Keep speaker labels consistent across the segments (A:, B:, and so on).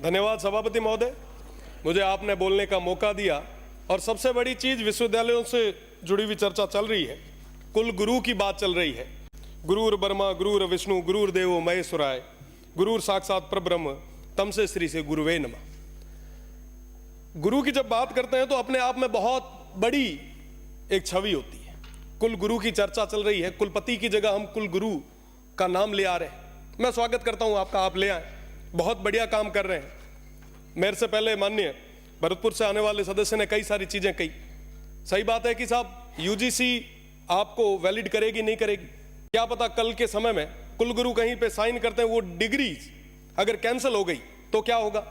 A: धन्यवाद सभापति महोदय, मुझे आपने बोलने का मौका दिया। और सबसे बड़ी चीज, विश्वविद्यालयों से जुड़ी हुई चर्चा चल रही है, कुल गुरु की बात चल रही है। गुरुर ब्रह्मा गुरुर विष्णु गुरुर देवो महेश्वराय गुरुर साक्षात परब्रह्म तमसे श्री से गुरुवे नमः। गुरु की जब बात करते हैं तो अपने आप में बहुत बड़ी एक छवि होती है। कुल गुरु की चर्चा चल रही है, कुलपति की जगह हम कुल गुरु का नाम ले आ रहे हैं। मैं स्वागत करता हूं आपका, आप ले आए, बहुत बढ़िया काम कर रहे हैं। मेरे से पहले माननीय भरतपुर से आने वाले सदस्य ने कई सारी चीजें कही। सही बात है कि साहब यूजीसी आपको वैलिड करेगी नहीं करेगी, क्या पता कल के समय में कुलगुरु कहीं पे साइन करते हैं, वो डिग्री अगर कैंसिल हो गई तो क्या होगा।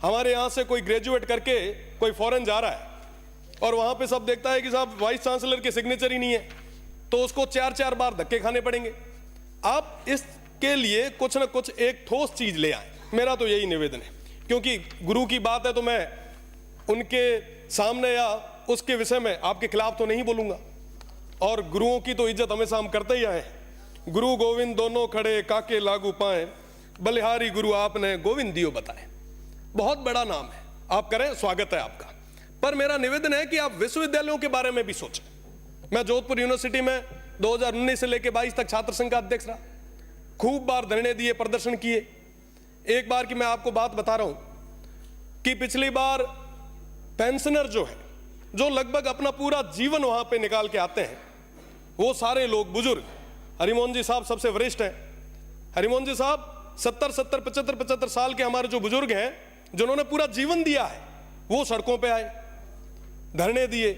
A: हमारे यहां से कोई ग्रेजुएट करके कोई फॉरेन जा रहा है और वहां पे सब देखता है कि साहब वाइस चांसलर की सिग्नेचर ही नहीं है, तो उसको 4-4 बार धक्के खाने पड़ेंगे। आप इसके लिए कुछ ना कुछ एक ठोस चीज ले आए, मेरा तो यही निवेदन है। क्योंकि गुरु की बात है तो मैं उनके सामने या उसके विषय में आपके खिलाफ तो नहीं बोलूंगा, और गुरुओं की तो इज्जत हमेशा हम करते ही आए हैं। गुरु गोविंद दोनों खड़े काके लागू पाए, बलिहारी गुरु आपने गोविंद दियो बताए। बहुत बड़ा नाम है, आप करें, स्वागत है आपका। पर मेरा निवेदन है कि आप विश्वविद्यालयों के बारे में भी सोचें। मैं जोधपुर यूनिवर्सिटी में 2019 से लेकर 22 तक छात्र संघ का अध्यक्ष रहा, खूब बार धरने दिए, प्रदर्शन किए। एक बार की मैं आपको बात बता रहा हूं कि पिछली बार पेंशनर जो है, जो लगभग अपना पूरा जीवन वहां पे निकाल के आते हैं, वो सारे लोग बुजुर्ग, हरिमोहन जी साहब सबसे वरिष्ठ हैं। हरिमोहन जी साहब 70, 75 साल के हमारे जो बुजुर्ग हैं, जिन्होंने पूरा जीवन दिया है, वो सड़कों पे आए, धरने दिए।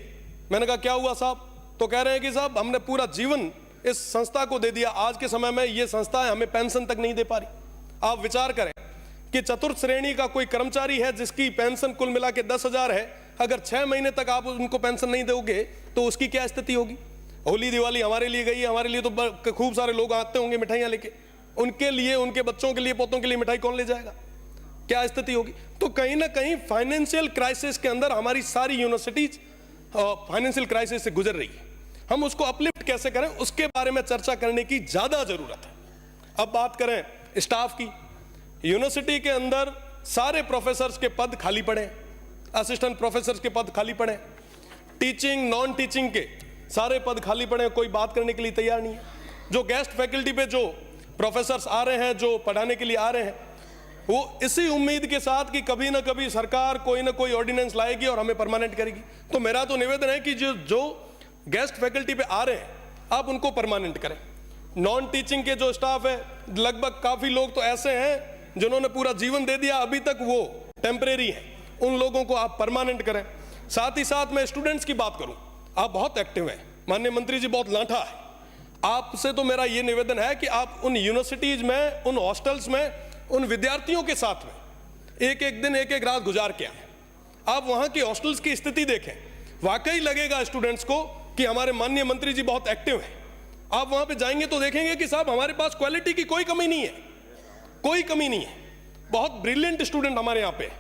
A: मैंने कहा क्या हुआ साहब, तो कह रहे हैं कि साहब हमने पूरा जीवन इस संस्था को दे दिया, आज के समय में ये संस्था हमें पेंशन तक नहीं दे पा रही। आप विचार करें कि चतुर्थ श्रेणी का कोई कर्मचारी है जिसकी पेंशन कुल मिला के 10,000 है, अगर 6 महीने तक आप उनको पेंशन नहीं दोगे तो उसकी क्या स्थिति होगी। होली दिवाली हमारे लिए गई है, हमारे लिए तो खूब सारे लोग आते होंगे मिठाइयां लेके, उनके लिए, उनके बच्चों के लिए, पोतों के लिए मिठाई कौन ले जाएगा, क्या स्थिति होगी। तो कहीं ना कहीं फाइनेंशियल क्राइसिस के अंदर हमारी सारी यूनिवर्सिटीज फाइनेंशियल क्राइसिस से गुजर रही है। हम उसको अपलिफ्ट कैसे करें, उसके बारे में चर्चा करने की ज्यादा जरूरत है। अब बात करें स्टाफ की, यूनिवर्सिटी के अंदर सारे प्रोफेसर्स के पद खाली पड़े, असिस्टेंट प्रोफेसर्स के पद खाली पड़े, टीचिंग नॉन टीचिंग के सारे पद खाली पड़े, कोई बात करने के लिए तैयार नहीं है। जो गेस्ट फैकल्टी पे जो प्रोफेसर्स आ रहे हैं, जो पढ़ाने के लिए आ रहे हैं, वो इसी उम्मीद के साथ कि कभी ना कभी सरकार कोई ना कोई ऑर्डिनेंस लाएगी और हमें परमानेंट करेगी। तो मेरा तो निवेदन है कि जो गेस्ट फैकल्टी पे आ रहे हैं, आप उनको परमानेंट करें। नॉन टीचिंग के जो स्टाफ है, लगभग काफी लोग तो ऐसे हैं जिन्होंने पूरा जीवन दे दिया, अभी तक वो टेम्परेरी है, उन लोगों को आप परमानेंट करें। साथ ही साथ मैं स्टूडेंट्स की बात करूं, आप बहुत एक्टिव हैं, माननीय मंत्री जी बहुत लांठा है। आपसे तो मेरा ये निवेदन है कि आप उन यूनिवर्सिटीज में, उन हॉस्टल्स में, उन विद्यार्थियों के साथ में एक एक दिन, एक एक रात गुजार के आए। आप वहां की हॉस्टल्स की स्थिति देखें, वाकई लगेगा स्टूडेंट्स को कि हमारे माननीय मंत्री जी बहुत एक्टिव हैं। आप वहां पे जाएंगे तो देखेंगे कि साहब हमारे पास क्वालिटी की कोई कमी नहीं है, कोई कमी नहीं है। बहुत ब्रिलियंट स्टूडेंट हमारे यहाँ पे।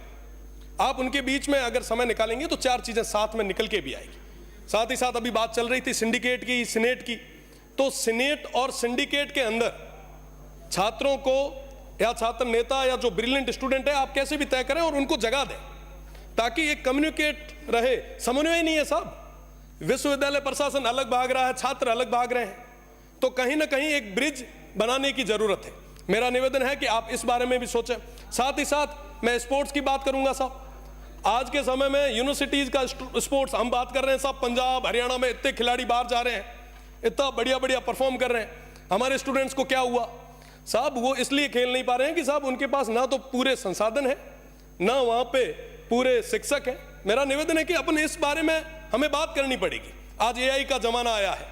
A: आप उनके बीच में अगर समय निकालेंगे तो 4 चीजें साथ में निकल के भी आएगी। साथ ही साथ अभी बात चल रही थी सिंडिकेट की, सीनेट की, तो सीनेट और सिंडिकेट के अंदर छात्रों को या छात्र नेता या जो ब्रिलियंट स्टूडेंट है, आप कैसे भी तय करें और उनको जगह दें, ताकि एक कम्युनिकेट रहे। समन्वय नहीं है साहब, विश्वविद्यालय प्रशासन अलग भाग रहा है, छात्र अलग भाग रहे हैं, तो कहीं ना कहीं एक ब्रिज बनाने की जरूरत है। मेरा निवेदन है कि आप इस बारे में भी सोचें। साथ ही साथ मैं स्पोर्ट्स की बात करूंगा साहब। आज के समय में यूनिवर्सिटीज का स्पोर्ट्स हम बात कर रहे हैं साहब, पंजाब हरियाणा में इतने खिलाड़ी बाहर जा रहे हैं, इतना बढ़िया बढ़िया परफॉर्म कर रहे हैं। हमारे स्टूडेंट्स को क्या हुआ साहब, वो इसलिए खेल नहीं पा रहे हैं कि साहब उनके पास ना तो पूरे संसाधन है, ना वहां पे पूरे शिक्षक है। मेरा निवेदन है कि अपन इस बारे में हमें बात करनी पड़ेगी। आज एआई का जमाना आया है,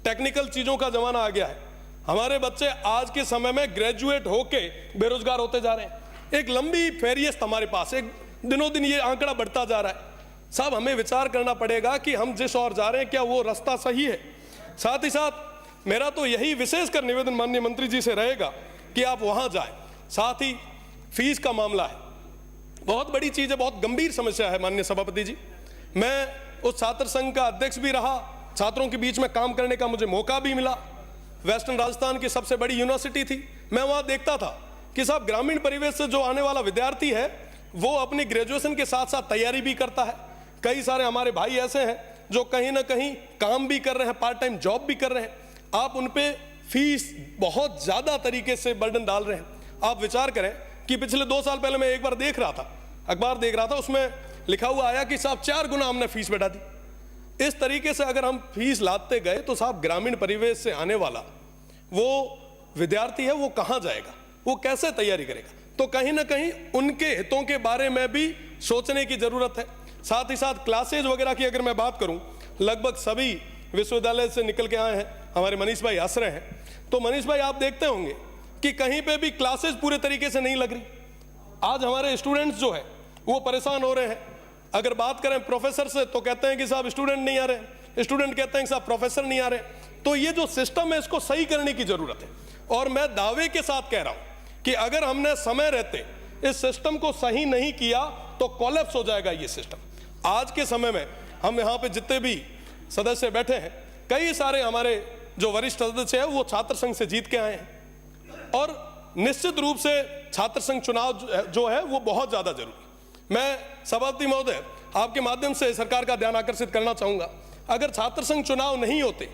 A: टेक्निकल चीजों का जमाना आ गया है। हमारे बच्चे आज के समय में ग्रेजुएट होके बेरोजगार होते जा रहे हैं। एक लंबी फेरियस्त हमारे पास, एक दिनों दिन ये आंकड़ा बढ़ता जा रहा है। साहब हमें विचार करना पड़ेगा कि हम जिस ओर जा रहे हैं, क्या वो रास्ता सही है। साथ ही साथ मेरा तो यही विशेषकर निवेदन माननीय मंत्री जी से रहेगा कि आप वहां जाएं। साथ ही फीस का मामला है, बहुत बड़ी चीज है, बहुत गंभीर समस्या है माननीय सभापति जी। मैं उस छात्र संघ का अध्यक्ष भी रहा, छात्रों के बीच में काम करने का मुझे मौका भी मिला। वेस्टर्न राजस्थान की सबसे बड़ी यूनिवर्सिटी थी, मैं वहां देखता था कि साहब ग्रामीण परिवेश से जो आने वाला विद्यार्थी है, वो अपनी ग्रेजुएशन के साथ साथ तैयारी भी करता है। कई सारे हमारे भाई ऐसे हैं जो कहीं ना कहीं काम भी कर रहे हैं, पार्ट टाइम जॉब भी कर रहे हैं। आप उन पे फीस बहुत ज़्यादा तरीके से बर्डन डाल रहे हैं। आप विचार करें कि पिछले 2 साल पहले मैं एक बार देख रहा था, अखबार देख रहा था, उसमें लिखा हुआ आया कि साहब 4 गुना हमने फीस बढ़ा दी। इस तरीके से अगर हम फीस लाते गए तो साहब ग्रामीण परिवेश से आने वाला वो विद्यार्थी है, वो कहाँ जाएगा, वो कैसे तैयारी करेगा? तो कहीं ना कहीं उनके हितों के बारे में भी सोचने की जरूरत है। साथ ही साथ क्लासेज वगैरह की अगर मैं बात करूं, लगभग सभी विश्वविद्यालय से निकल के आए हैं, हमारे मनीष भाई हंस रहे हैं। तो मनीष भाई आप देखते होंगे कि कहीं पे भी क्लासेज पूरे तरीके से नहीं लग रही। आज हमारे स्टूडेंट्स जो है वो परेशान हो रहे हैं। अगर बात करें प्रोफेसर से तो कहते हैं कि साहब स्टूडेंट नहीं आ रहे, स्टूडेंट कहते हैं कि साहब प्रोफेसर नहीं आ रहे। तो ये जो सिस्टम है इसको सही करने की जरूरत है। और मैं दावे के साथ कह रहा हूं कि अगर हमने समय रहते इस सिस्टम को सही नहीं किया तो कोलैप्स हो जाएगा ये सिस्टम। आज के समय में हम यहाँ पे जितने भी सदस्य बैठे हैं, कई सारे हमारे जो वरिष्ठ सदस्य हैं वो छात्र संघ से जीत के आए हैं और निश्चित रूप से छात्र संघ चुनाव जो है वो बहुत ज्यादा जरूरी। मैं सभापति महोदय आपके माध्यम से सरकार का ध्यान आकर्षित करना चाहूंगा, अगर छात्र संघ चुनाव नहीं होते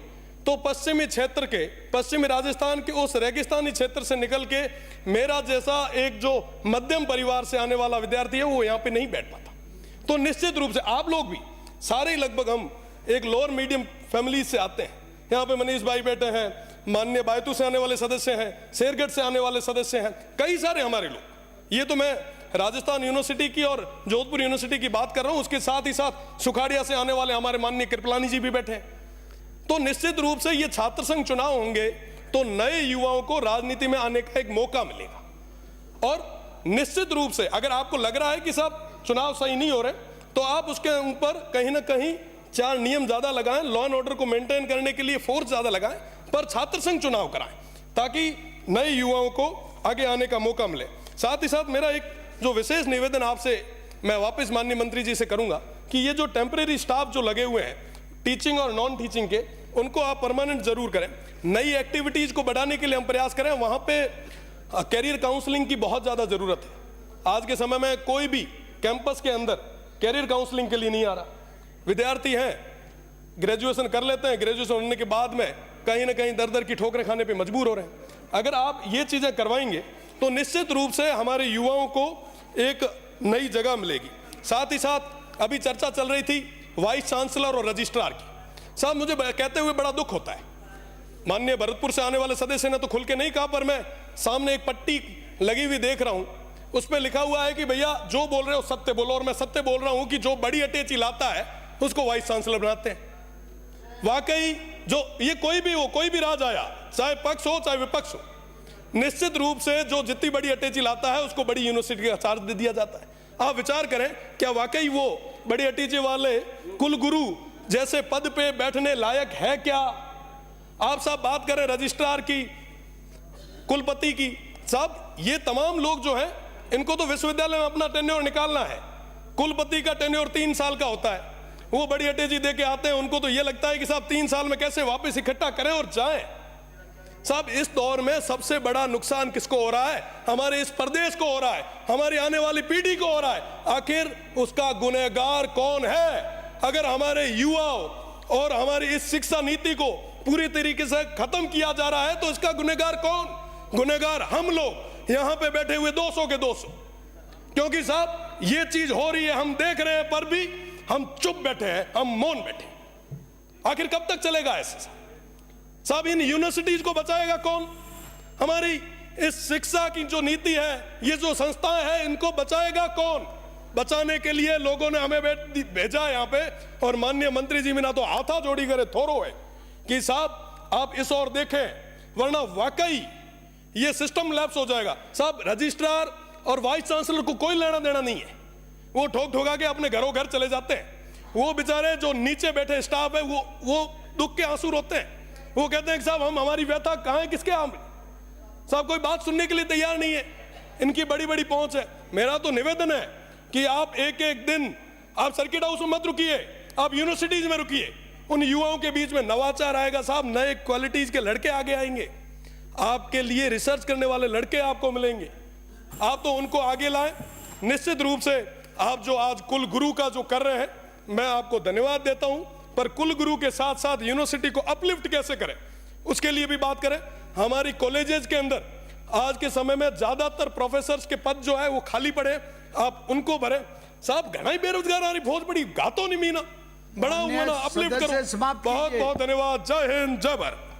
A: तो पश्चिमी क्षेत्र के, पश्चिमी राजस्थान के उस रेगिस्तानी क्षेत्र से निकल के मेरा जैसा एक जो मध्यम परिवार से आने वाला विद्यार्थी है वो यहाँ पे नहीं बैठ पाता। तो निश्चित रूप से आप लोग भी सारे लगभग हम एक लोअर मीडियम फैमिली से आते हैं। यहाँ पे मनीष भाई बैठे हैं, माननीय बायतू से आने वाले सदस्य हैं, शेरगढ़ से आने वाले सदस्य हैं, कई सारे हमारे लोग। ये तो मैं राजस्थान यूनिवर्सिटी की और जोधपुर यूनिवर्सिटी की बात कर रहा हूं, उसके साथ ही साथ सुखाड़िया से आने वाले हमारे माननीय कृपलानी जी भी बैठे हैं। तो निश्चित रूप से ये छात्र संघ चुनाव होंगे तो नए युवाओं को राजनीति में आने का एक मौका मिलेगा। और निश्चित रूप से अगर आपको लग रहा है कि साहब चुनाव सही नहीं हो रहे तो आप उसके ऊपर कहीं ना कहीं 4 नियम ज्यादा लगाएं, लॉ एंड ऑर्डर को मेंटेन करने के लिए फोर्स ज्यादा लगाएं, पर छात्र संघ चुनाव कराएं ताकि नए युवाओं को आगे आने का मौका मिले। साथ ही साथ मेरा एक जो विशेष निवेदन आपसे मैं वापस माननीय मंत्री जी से करूंगा कि ये जो टेम्परेरी स्टाफ जो लगे हुए हैं टीचिंग और नॉन टीचिंग के, उनको आप परमानेंट जरूर करें। नई एक्टिविटीज को बढ़ाने के लिए हम प्रयास करें। वहां पे कैरियर काउंसलिंग की बहुत ज्यादा जरूरत है। आज के समय में कोई भी कैंपस के अंदर कैरियर काउंसलिंग के लिए नहीं आ रहा। विद्यार्थी हैं, ग्रेजुएशन कर लेते हैं, ग्रेजुएशन होने के बाद में कहीं ना कहीं दर दर की ठोकरें खाने पे मजबूर हो रहे हैं। अगर आप ये चीजें करवाएंगे तो निश्चित रूप से हमारे युवाओं को एक नई जगह मिलेगी। साथ ही साथ अभी चर्चा चल रही थी वाइस चांसलर और रजिस्ट्रार की। साहब मुझे कहते हुए बड़ा दुख होता है, माननीय भरतपुर से आने वाले सदस्य ने तो खुल के नहीं कहा, पर मैं सामने एक पट्टी लगी हुई देख रहा हूं, उस पर लिखा हुआ है कि भैया जो बोल रहे हो सत्य बोलो। और मैं सत्य बोल रहा हूं कि जो बड़ी अटैची लाता है उसको वाइस चांसलर बनाते हैं। वाकई जो ये कोई भी हो, कोई भी राज आया, चाहे पक्ष हो चाहे विपक्ष हो, निश्चित रूप से जो जितनी बड़ी अटैची लाता है उसको बड़ी यूनिवर्सिटी का चार्ज दे दिया जाता है। आप विचार करें, क्या वाकई वो बड़ी अटैची वाले कुलगुरु जैसे पद पे बैठने लायक है क्या? आप साहब बात करें रजिस्ट्रार की, कुलपति की, साहब ये तमाम लोग जो हैं इनको तो विश्वविद्यालय में अपना टेन्योर निकालना है। कुलपति का टेन्योर 3 साल का होता है, वो बड़ी अटैची दे के आते हैं, उनको तो ये लगता है कि साहब 3 साल में कैसे वापस इकट्ठा करें और जाएं। साहब इस दौर में सबसे बड़ा नुकसान किसको हो रहा है? हमारे इस प्रदेश को हो रहा है, हमारी आने वाली पीढ़ी को हो रहा है। आखिर उसका गुनहगार कौन है? अगर हमारे युवाओं और हमारी इस शिक्षा नीति को पूरी तरीके से खत्म किया जा रहा है तो इसका गुनहगार कौन? गुनहगार हम लोग यहां पे बैठे हुए 200 के 200। क्योंकि साहब ये चीज हो रही है, हम देख रहे हैं, पर भी हम चुप बैठे हैं, हम मौन बैठे। आखिर कब तक चलेगा ऐसे? साहब इन यूनिवर्सिटीज को बचाएगा कौन? हमारी इस शिक्षा की जो नीति है, ये जो संस्थाएं हैं, इनको बचाएगा कौन? बचाने के लिए लोगों ने हमें भेजा यहाँ पे, और माननीय मंत्री जी बिना तो हाथा जोड़ी करे थोरो है कि साहब आप इस ओर देखें, वरना वाकई ये सिस्टम लैप्स हो जाएगा। साहब रजिस्ट्रार और वाइस चांसलर को कोई लेना देना नहीं है, वो ठोक ठोका के अपने घरों घर चले जाते हैं। वो बेचारे जो नीचे बैठे स्टाफ है वो दुख के आंसू रोते हैं। वो कहते हैं कि साहब हम हमारी व्यथा कहाँ है, किसके आम? साहब कोई बात सुनने के लिए तैयार नहीं है, इनकी बड़ी बड़ी पहुंच है। मेरा तो निवेदन है कि आप एक एक दिन आप सर्किट हाउस में मत रुकिए, आप यूनिवर्सिटीज में रुकिए। उन युवाओं के बीच में नवाचार आएगा साहब, नए क्वालिटीज के लड़के आगे आएंगे, आपके लिए रिसर्च करने वाले लड़के आपको मिलेंगे। आप तो उनको आगे लाएं निश्चित रूप से आप जो आज कुल गुरु का जो कर रहे हैं, मैं आपको धन्यवाद देता हूं, पर कुल गुरु के साथ साथ यूनिवर्सिटी को अपलिफ्ट कैसे करें उसके लिए भी बात करें। हमारी कॉलेजेस के अंदर आज के समय में ज्यादातर प्रोफेसर्स के पद जो है वो खाली पड़े, आप उनको भरें। साहब घना ही बेरोजगार आ रही, बहुत बड़ी गातो नहीं मीना, बड़ा हुआ ना, अपलिफ्ट करो। बहुत बहुत धन्यवाद। जय हिंद, जय भारत।